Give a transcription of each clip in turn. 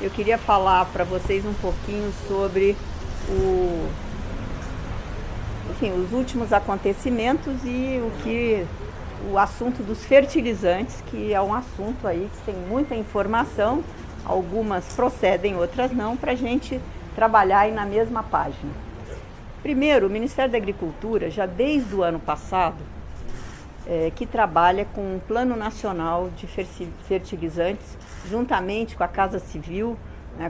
eu queria falar para vocês um pouquinho sobre os últimos acontecimentos e o assunto dos fertilizantes, que é um assunto aí que tem muita informação, algumas procedem, outras não, para a gente trabalhar aí na mesma página. Primeiro, o Ministério da Agricultura, já desde o ano passado, que trabalha com um Plano Nacional de Fertilizantes, juntamente com a Casa Civil,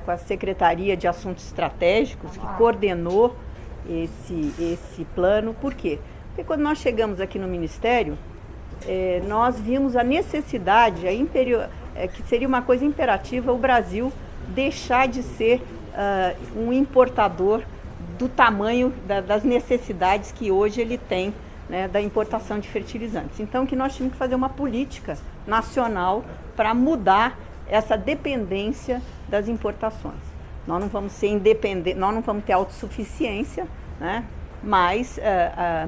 com a Secretaria de Assuntos Estratégicos, que coordenou esse plano. Por quê? Porque quando nós chegamos aqui no Ministério, nós vimos a necessidade, que seria uma coisa imperativa, o Brasil deixar de ser um importador do tamanho das necessidades que hoje ele tem, da importação de fertilizantes. Então, que nós tínhamos que fazer uma política nacional para mudar essa dependência das importações. Nós não vamos ser independentes, nós não vamos ter autossuficiência, mas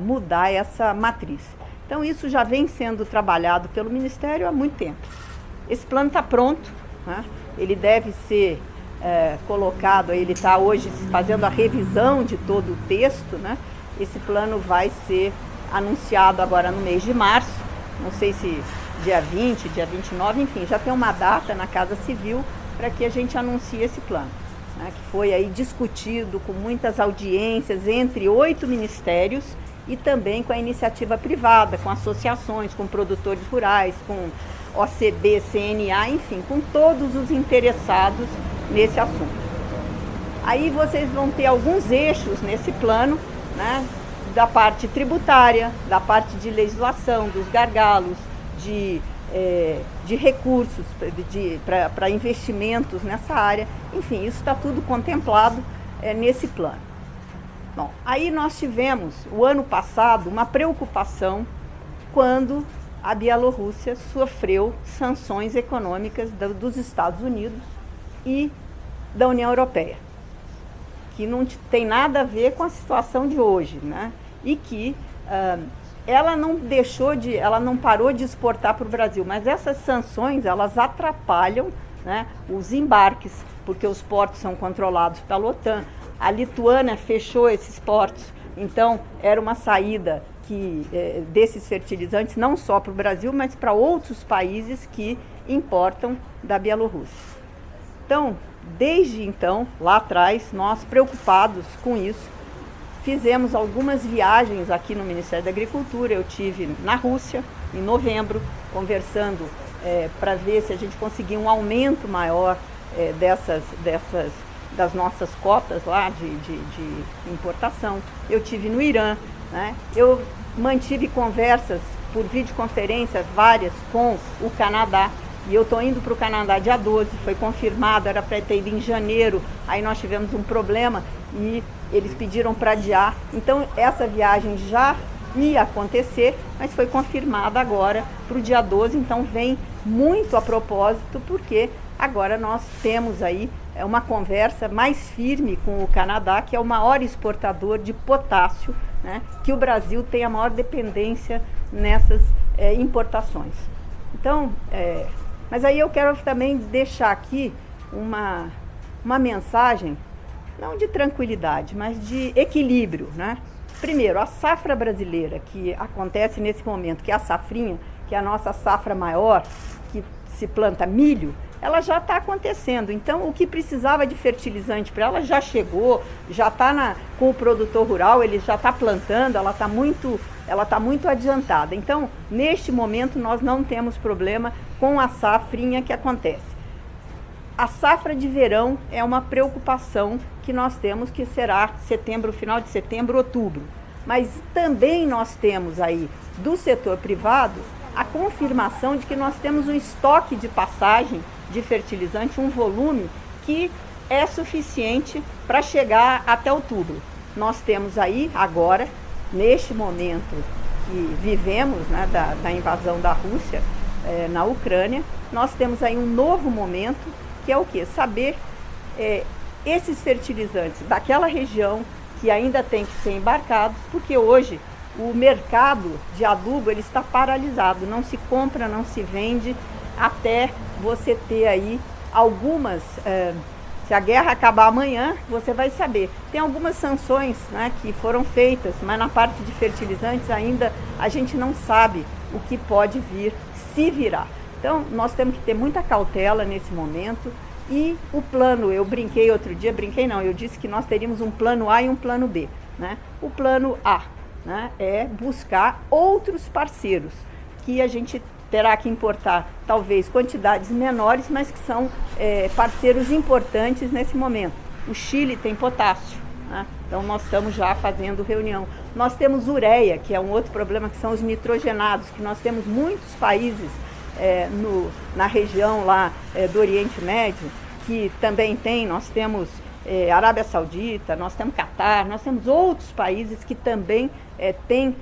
mudar essa matriz. Então, isso já vem sendo trabalhado pelo Ministério há muito tempo. Esse plano está pronto, ele deve ser colocado, ele está hoje fazendo a revisão de todo o texto, Esse plano vai ser anunciado agora no mês de março, não sei se dia 20, dia 29, enfim, já tem uma data na Casa Civil para que a gente anuncie esse plano, que foi aí discutido com muitas audiências entre 8 ministérios e também com a iniciativa privada, com associações, com produtores rurais, com OCB, CNA, enfim, com todos os interessados nesse assunto. Aí vocês vão ter alguns eixos nesse plano, da parte tributária, da parte de legislação, dos gargalos, de recursos para investimentos nessa área. Enfim, isso está tudo contemplado nesse plano. Bom, aí nós tivemos, o ano passado, uma preocupação quando a Bielorrússia sofreu sanções econômicas dos Estados Unidos e da União Europeia, que não tem nada a ver com a situação de hoje, E que ela não parou de exportar para o Brasil, mas essas sanções, elas atrapalham, os embarques, porque os portos são controlados pela OTAN. A Lituânia fechou esses portos, então era uma saída desses fertilizantes não só para o Brasil, mas para outros países que importam da Bielorrússia. Então, desde então, lá atrás, nós preocupados com isso, fizemos algumas viagens aqui no Ministério da Agricultura. Eu tive na Rússia, em novembro, conversando para ver se a gente conseguia um aumento maior das nossas cotas lá de importação. Eu tive no Irã, Eu mantive conversas por videoconferência várias com o Canadá. E eu estou indo para o Canadá dia 12, foi confirmado, era para ter ido em janeiro, aí nós tivemos um problema e eles pediram para adiar. Então essa viagem já ia acontecer, mas foi confirmada agora para o dia 12, então vem muito a propósito, porque agora nós temos aí uma conversa mais firme com o Canadá, que é o maior exportador de potássio, que o Brasil tem a maior dependência nessas importações. Então, mas aí eu quero também deixar aqui uma mensagem, não de tranquilidade, mas de equilíbrio, Primeiro, a safra brasileira que acontece nesse momento, que é a safrinha, que é a nossa safra maior, que se planta milho, ela já está acontecendo. Então, o que precisava de fertilizante para ela já chegou, já está com o produtor rural, ele já está plantando, ela está muito adiantada. Então, neste momento, nós não temos problema com a safrinha que acontece. A safra de verão é uma preocupação que nós temos, que será setembro, final de setembro, outubro. Mas também nós temos aí, do setor privado, a confirmação de que nós temos um estoque de passagem de fertilizante, um volume que é suficiente para chegar até outubro. Nós temos aí agora, neste momento que vivemos, da invasão da Rússia na Ucrânia, nós temos aí um novo momento, que é o quê? Saber esses fertilizantes daquela região que ainda tem que ser embarcados, porque hoje o mercado de adubo ele está paralisado, não se compra, não se vende, até você ter aí algumas Se a guerra acabar amanhã, você vai saber. Tem algumas sanções, né, que foram feitas, mas na parte de fertilizantes ainda a gente não sabe o que pode vir, se virar. Então, nós temos que ter muita cautela nesse momento. E o plano, eu brinquei outro dia, eu disse que nós teríamos um plano A e um plano B. Né? O plano A, né, é buscar outros parceiros, que a gente terá que importar talvez quantidades menores, mas que são parceiros importantes nesse momento. O Chile tem potássio, né? Então nós estamos já fazendo reunião. Nós temos ureia, que é um outro problema, que são os nitrogenados, que nós temos muitos países na região lá do Oriente Médio, que também tem. Nós temos Arábia Saudita, nós temos Catar, nós temos outros países que também têm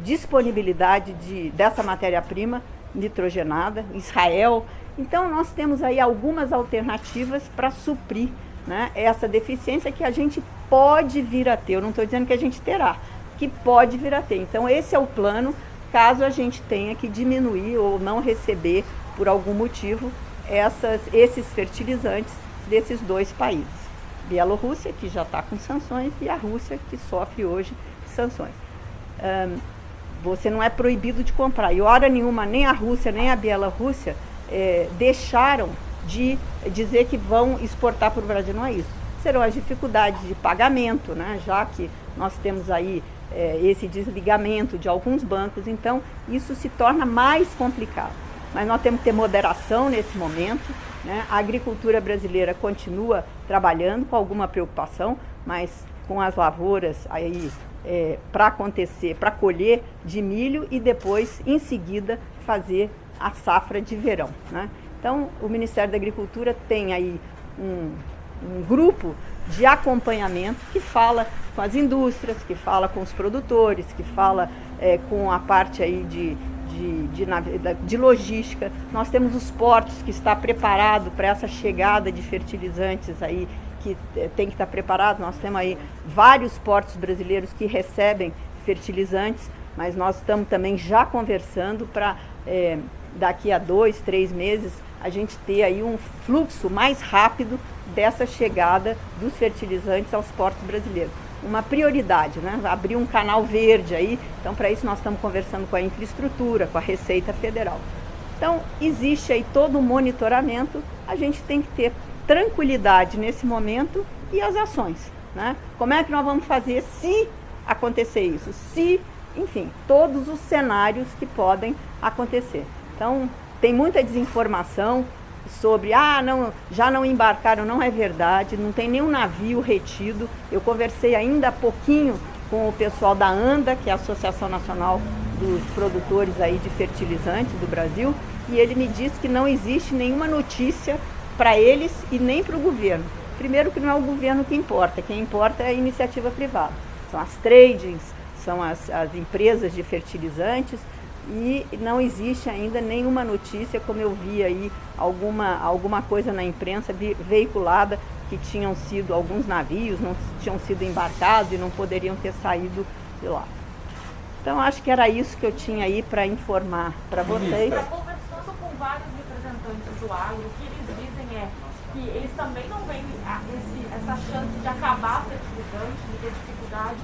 disponibilidade dessa matéria-prima nitrogenada, Israel. Então nós temos aí algumas alternativas para suprir, né, essa deficiência que a gente pode vir a ter. Eu não estou dizendo que a gente terá, que pode vir a ter. Então esse é o plano, caso a gente tenha que diminuir ou não receber, por algum motivo, esses fertilizantes desses dois países. Bielorrússia, que já está com sanções, e a Rússia, que sofre hoje sanções. Você não é proibido de comprar. E hora nenhuma, nem a Rússia, nem a Bielorrússia deixaram de dizer que vão exportar para o Brasil. Não é isso. Serão as dificuldades de pagamento, né? Já que nós temos aí esse desligamento de alguns bancos, então isso se torna mais complicado. Mas nós temos que ter moderação nesse momento, né? A agricultura brasileira continua trabalhando com alguma preocupação, mas com as lavouras aí para acontecer, para colher de milho e depois, em seguida, fazer a safra de verão, né? Então, o Ministério da Agricultura tem aí um grupo de acompanhamento que fala com as indústrias, que fala com os produtores, que fala com a parte aí de logística. Nós temos os portos que está preparado para essa chegada de fertilizantes aí, que tem que estar preparado. Nós temos aí vários portos brasileiros que recebem fertilizantes, mas nós estamos também já conversando para daqui a 2, 3 meses a gente ter aí um fluxo mais rápido dessa chegada dos fertilizantes aos portos brasileiros. Uma prioridade, né? Abrir um canal verde aí. Então, para isso nós estamos conversando com a infraestrutura, com a Receita Federal. Então, existe aí todo um monitoramento. A gente tem que ter tranquilidade nesse momento e as ações, né? Como é que nós vamos fazer se acontecer isso? Se, enfim, todos os cenários que podem acontecer. Então, tem muita desinformação sobre, não, já não embarcaram. Não é verdade, não tem nenhum navio retido. Eu conversei ainda há pouquinho com o pessoal da ANDA, que é a Associação Nacional dos Produtores aí de Fertilizantes do Brasil, e ele me disse que não existe nenhuma notícia para eles e nem para o governo. Primeiro que não é o governo que importa, quem importa é a iniciativa privada. São as tradings, são as empresas de fertilizantes, e não existe ainda nenhuma notícia, como eu vi aí alguma coisa na imprensa veiculada, que tinham sido alguns navios, não tinham sido embarcados e não poderiam ter saído de lá. Então acho que era isso que eu tinha aí para informar para vocês. Conversando com vários representantes do agro, o que eles dizem é que eles também não veem essa chance de acabar fertilizante, de ter dificuldade,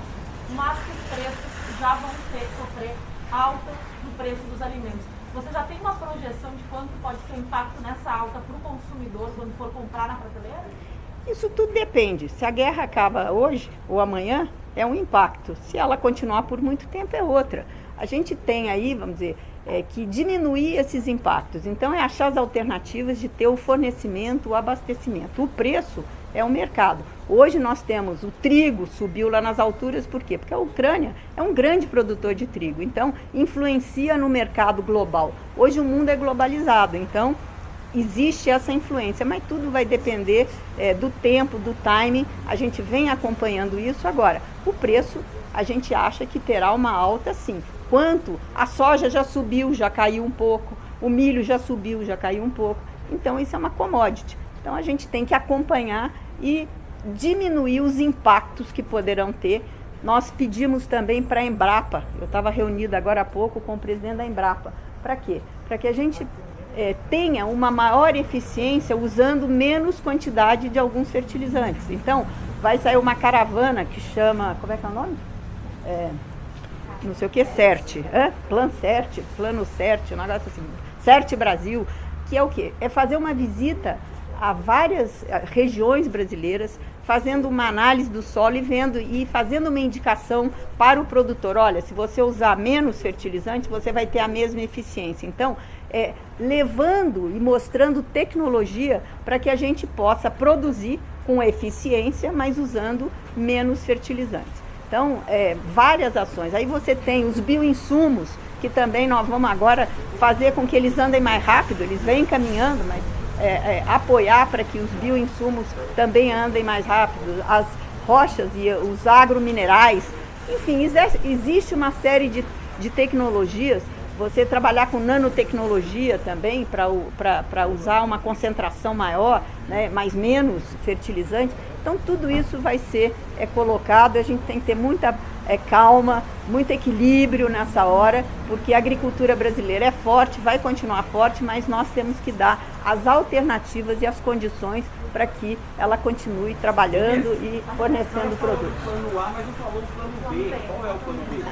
mas que os preços já vão sofrer alta no preço dos alimentos. Você já tem uma projeção de quanto pode ser o impacto nessa alta para o consumidor quando for comprar na prateleira? Isso tudo depende. Se a guerra acaba hoje ou amanhã, é um impacto. Se ela continuar por muito tempo, é outra. A gente tem aí, vamos dizer, que diminuir esses impactos. Então, é achar as alternativas de ter o fornecimento, o abastecimento. O preço é o mercado. Hoje nós temos o trigo, subiu lá nas alturas, por quê? Porque a Ucrânia é um grande produtor de trigo, então influencia no mercado global. Hoje o mundo é globalizado, então existe essa influência, mas tudo vai depender do tempo, do timing. A gente vem acompanhando isso. Agora, o preço a gente acha que terá uma alta sim. Quanto? A soja já subiu, já caiu um pouco, o milho já subiu, já caiu um pouco. Então isso é uma commodity. Então a gente tem que acompanhar e diminuir os impactos que poderão ter. Nós pedimos também para a Embrapa, eu estava reunida agora há pouco com o presidente da Embrapa. Para quê? Para que a gente tenha uma maior eficiência usando menos quantidade de alguns fertilizantes. Então, vai sair uma caravana que chama, como é que é o nome? Não sei o que, CERT, Plano CERT, um negócio assim, CERT Brasil, que é o quê? É fazer uma visita a várias regiões brasileiras, fazendo uma análise do solo e fazendo uma indicação para o produtor. Olha, se você usar menos fertilizante, você vai ter a mesma eficiência. Então, levando e mostrando tecnologia para que a gente possa produzir com eficiência, mas usando menos fertilizantes. Então, várias ações. Aí você tem os bioinsumos, que também nós vamos agora fazer com que eles andem mais rápido, eles vêm caminhando, mas apoiar para que os bioinsumos também andem mais rápido, as rochas e os agrominerais. Enfim, existe uma série de tecnologias. Você trabalhar com nanotecnologia também para usar uma concentração maior, né, mas menos fertilizante. Então, tudo isso vai ser colocado. A gente tem que ter muita calma, muito equilíbrio nessa hora, porque a agricultura brasileira é forte, vai continuar forte, mas nós temos que dar as alternativas e as condições para que ela continue trabalhando e fornecendo produtos. O plano A, mas não falou do plano B. Qual é o plano B?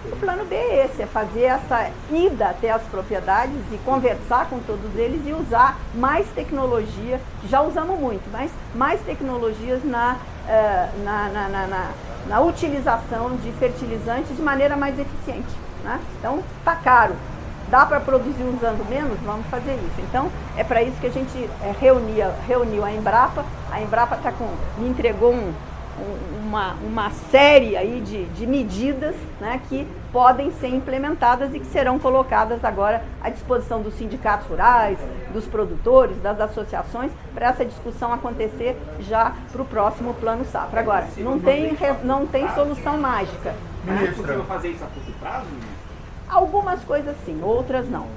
O plano B é esse, é fazer essa ida até as propriedades e conversar com todos eles e usar mais tecnologia. Já usamos muito, mas mais tecnologias na utilização de fertilizantes de maneira mais eficiente, né? Então, tá caro. Dá para produzir usando menos? Vamos fazer isso. Então, é para isso que a gente reuniu a Embrapa. A Embrapa me entregou uma série aí de medidas, né, que podem ser implementadas e que serão colocadas agora à disposição dos sindicatos rurais, dos produtores, das associações, para essa discussão acontecer já para o próximo Plano Safra. Agora, não tem solução mágica. É possível fazer isso a curto prazo? Algumas coisas sim, outras não.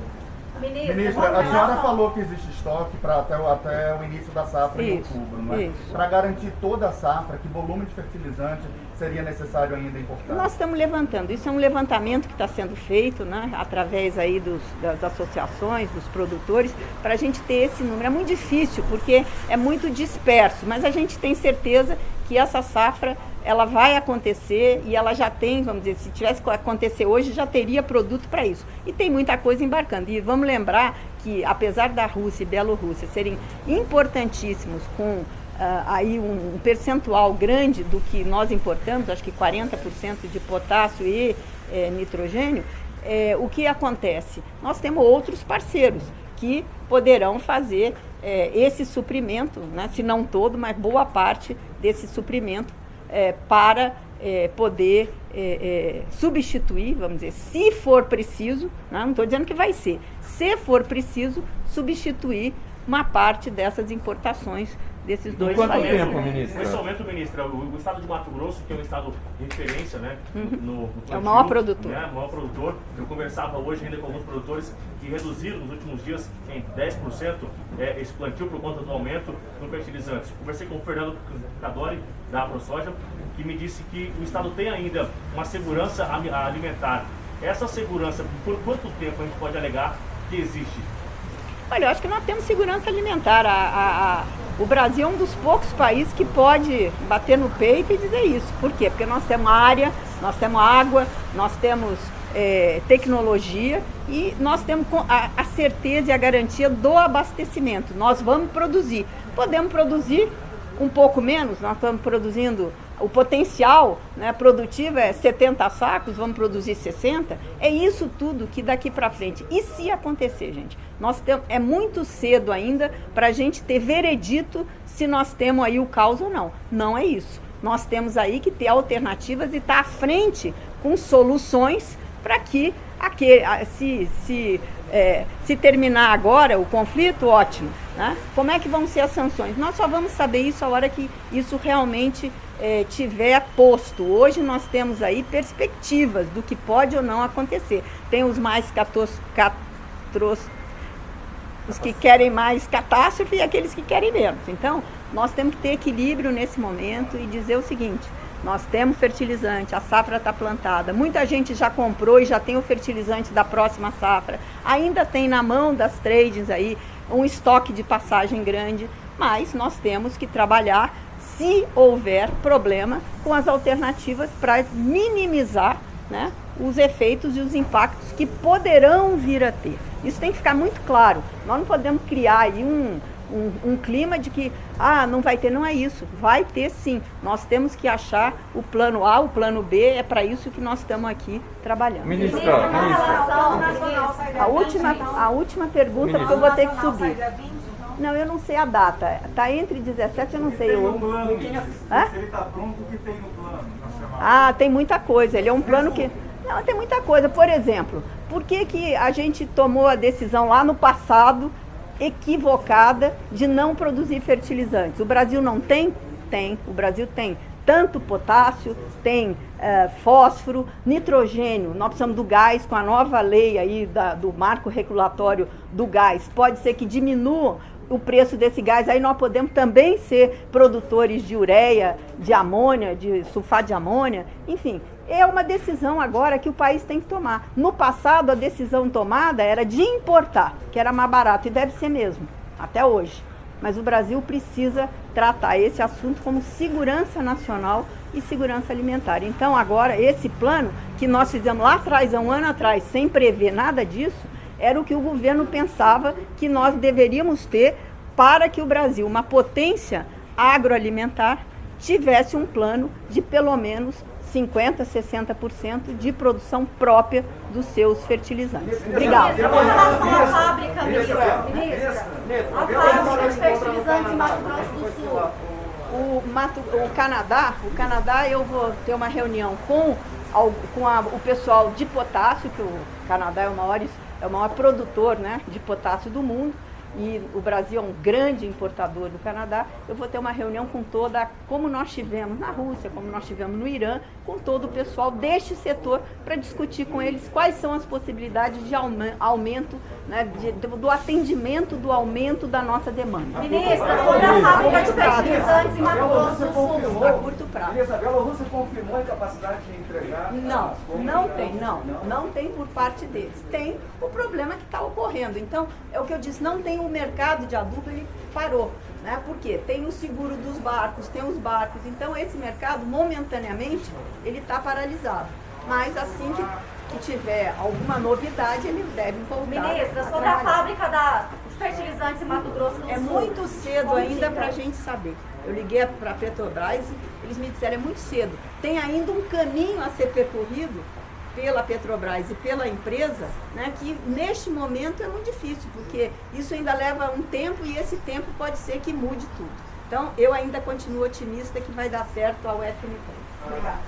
Ministra, a senhora falou que existe estoque para até o início da safra em outubro, né? Para garantir toda a safra, que volume de fertilizante seria necessário ainda importar? Nós estamos levantando, isso é um levantamento que está sendo feito, né, através aí das associações, dos produtores, para a gente ter esse número. É muito difícil, porque é muito disperso, mas a gente tem certeza que essa safra ela vai acontecer e ela já tem, vamos dizer, se tivesse que acontecer hoje, já teria produto para isso. E tem muita coisa embarcando. E vamos lembrar que, apesar da Rússia e Bielorrússia serem importantíssimos com aí um percentual grande do que nós importamos, acho que 40% de potássio e nitrogênio, o que acontece? Nós temos outros parceiros que poderão fazer esse suprimento, né, se não todo, mas boa parte desse suprimento para poder substituir, vamos dizer, se for preciso, né, não estou dizendo que vai ser, se for preciso, substituir uma parte dessas importações desses dois Quanto países. tempo, ministra? Nesse momento, ministra, o estado de Mato Grosso, que é um estado de referência, né, no plantio, É o maior produtor. Né, o maior produtor. Eu conversava hoje ainda com alguns produtores que reduziram nos últimos dias em 10% esse plantio por conta do aumento no fertilizantes. Conversei com o Fernando Cadori, da AproSoja, que me disse que o estado tem ainda uma segurança alimentar. Essa segurança, por quanto tempo a gente pode alegar que existe? Olha, eu acho que nós temos segurança alimentar. O Brasil é um dos poucos países que pode bater no peito e dizer isso. Por quê? Porque nós temos área, nós temos água, nós temos tecnologia e nós temos a certeza e a garantia do abastecimento. Nós vamos produzir. Podemos produzir um pouco menos, nós estamos produzindo, o potencial, né, produtivo é 70 sacos, vamos produzir 60, é isso tudo que daqui para frente. E se acontecer, gente, é muito cedo ainda para a gente ter veredito se nós temos aí o caos ou não. Não é isso. Nós temos aí que ter alternativas e estar à frente com soluções para que se terminar agora o conflito, ótimo, né? Como é que vão ser as sanções? Nós só vamos saber isso a hora que isso realmente tiver posto. Hoje nós temos aí perspectivas do que pode ou não acontecer. Tem os mais os que querem mais catástrofe e aqueles que querem menos. Então, nós temos que ter equilíbrio nesse momento e dizer o seguinte: Nós temos fertilizante, a safra está plantada. Muita gente já comprou e já tem o fertilizante da próxima safra. Ainda tem na mão das tradings aí um estoque de passagem grande, mas nós temos que trabalhar, se houver problema, com as alternativas para minimizar, né, os efeitos e os impactos que poderão vir a ter. Isso tem que ficar muito claro. Nós não podemos criar aí um clima de que não vai ter, não é isso. Vai ter sim. Nós temos que achar o plano A, o plano B, é para isso que nós estamos aqui trabalhando. Ministra, a última pergunta, porque eu vou ter que subir. Não, eu não sei a data. Está entre 17, eu não sei. Se ele está pronto, o que tem no plano nacional? Tem muita coisa. Ele é um plano que... Não, tem muita coisa. Por exemplo, por que a gente tomou a decisão lá no passado, equivocada, de não produzir fertilizantes? O Brasil não tem? Tem. O Brasil tem tanto potássio, tem fósforo, nitrogênio. Nós precisamos do gás, com a nova lei aí do marco regulatório do gás. Pode ser que diminua o preço desse gás, aí nós podemos também ser produtores de ureia, de amônia, de sulfato de amônia, enfim. É uma decisão agora que o país tem que tomar. No passado, a decisão tomada era de importar, que era mais barato, e deve ser mesmo, até hoje. Mas o Brasil precisa tratar esse assunto como segurança nacional e segurança alimentar. Então, agora, esse plano que nós fizemos lá atrás, há um ano atrás, sem prever nada disso, era o que o governo pensava que nós deveríamos ter para que o Brasil, uma potência agroalimentar, tivesse um plano de pelo menos 50%, 60% de produção própria dos seus fertilizantes. Obrigada. Com relação à fábrica, ministra, a fábrica de fertilizantes em Mato Grosso do Sul. O Canadá, eu vou ter uma reunião com o pessoal de potássio, que o Canadá é o maior produtor, né, de potássio do mundo, e o Brasil é um grande importador do Canadá. Eu vou ter uma reunião com como nós tivemos na Rússia, como nós tivemos no Irã, com todo o pessoal deste setor, para discutir com eles quais são as possibilidades de aumento, né, do atendimento, do aumento da nossa demanda. Ministra, sobre a fábrica de fertilizantes em Mato Grosso do Sul. A curto prazo. Ministra, a Bielorrússia confirmou a incapacidade de entregar? Não tem por parte deles. Tem o problema que está ocorrendo. Então, é o que eu disse, não tem o mercado de adubo, ele parou. Né? Por quê? Tem o seguro dos barcos, tem os barcos. Então, esse mercado, momentaneamente, ele está paralisado. Mas assim que tiver alguma novidade, ele deve voltar. Ministra, sobre a fábrica de fertilizantes em Mato Grosso do Sul. É muito cedo ainda para a gente saber. Eu liguei para a Petrobras, eles me disseram, é muito cedo. Tem ainda um caminho a ser percorrido pela Petrobras e pela empresa, né, que neste momento é muito difícil, porque isso ainda leva um tempo e esse tempo pode ser que mude tudo. Então, eu ainda continuo otimista que vai dar certo a UFMT. Obrigada.